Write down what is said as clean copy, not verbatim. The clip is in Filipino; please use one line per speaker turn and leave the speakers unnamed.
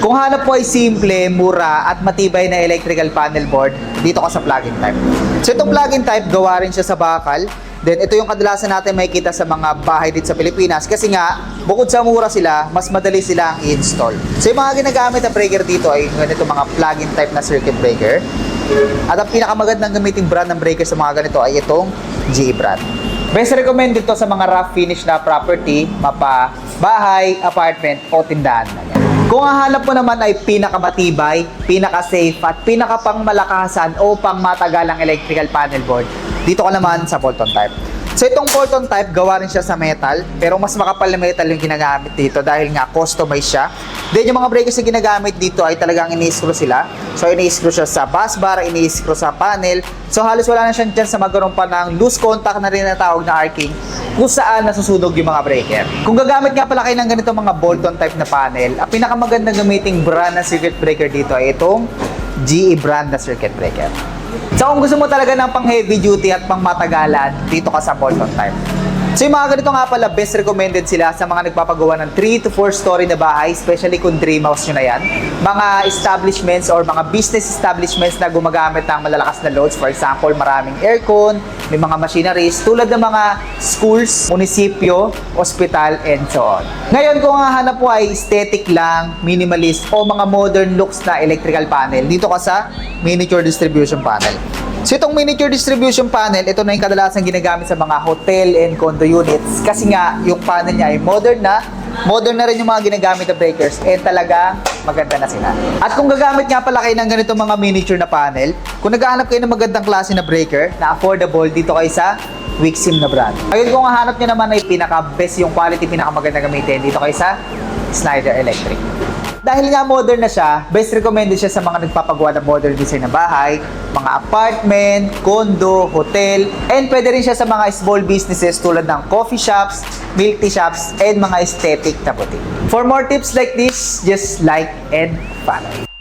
Kung hanap po ay simple, mura at matibay na electrical panel board, dito ka sa plug-in type. So itong plug-in type, gawa rin siya sa bakal. Then ito yung kadalasan natin makikita sa mga bahay dito sa Pilipinas kasi nga, bukod sa mura sila, mas madali sila ang i-install. So yung mga ginagamit na breaker dito ay ganito mga plug-in type na circuit breaker. At ang pinakamagandang gamiting brand ng breaker sa mga ganito ay itong GE brand. Best recommended to sa mga rough finish na property, mapa, bahay, apartment o tindahan na yan. Kung ang hanap mo naman ay pinakamatibay, pinaka-safe at pinakapangmalakasan o pangmatagalang electrical panel board, dito ka naman sa Bolton type. So itong Bolton type, gawa rin siya sa metal, pero mas makapal na metal yung ginagamit dito dahil nga customized siya. Then yung mga breakers na ginagamit dito ay talagang ini-screw sila. So ini-screw siya sa bus bar, ini-screw sa panel. So halos wala na siya dyan sa magkaroon pa ng loose contact na rin na tawag na arcing kung saan nasusunog yung mga breaker. Kung gagamit nga pala kayo ng ganito mga Bolton type na panel, ang pinakamagandang gamiting brand na circuit breaker dito ay itong GE brand na circuit breaker. So kung gusto mo talaga ng pang heavy duty at pang matagalan, dito ka sa Bolton type. So yung mga ganito nga pala, best recommended sila sa mga nagpapagawa ng 3 to 4 story na bahay, especially kung dream house nyo na yan. Mga establishments or mga business establishments na gumagamit ng malalakas na loads. For example, maraming aircon, may mga machineries, tulad ng mga schools, munisipyo, hospital, and so on. Ngayon, kung ang hanap po ay aesthetic lang, minimalist, o mga modern looks na electrical panel, dito ka sa miniature distribution panel. So itong miniature distribution panel, ito na yung kadalasan ginagamit sa mga hotel and condo units kasi nga yung panel niya ay modern na rin yung mga ginagamit na breakers and talaga maganda na sila. At kung gagamit nga pala kayo ng ganito mga miniature na panel, kung naghahanap kayo ng magandang klase na breaker na affordable, dito kayo sa Wixim na brand. Ngayon kung hanap nyo naman ay pinaka-best yung quality, pinakamaganda gamitin, dito kayo sa Schneider Electric. Dahil nga modern na siya, best recommended siya sa mga nagpapagawa ng modern design na bahay, mga apartment, condo, hotel, and pwede rin siya sa mga small businesses tulad ng coffee shops, milk tea shops, and mga aesthetic na boutique. For more tips like this, just like and follow.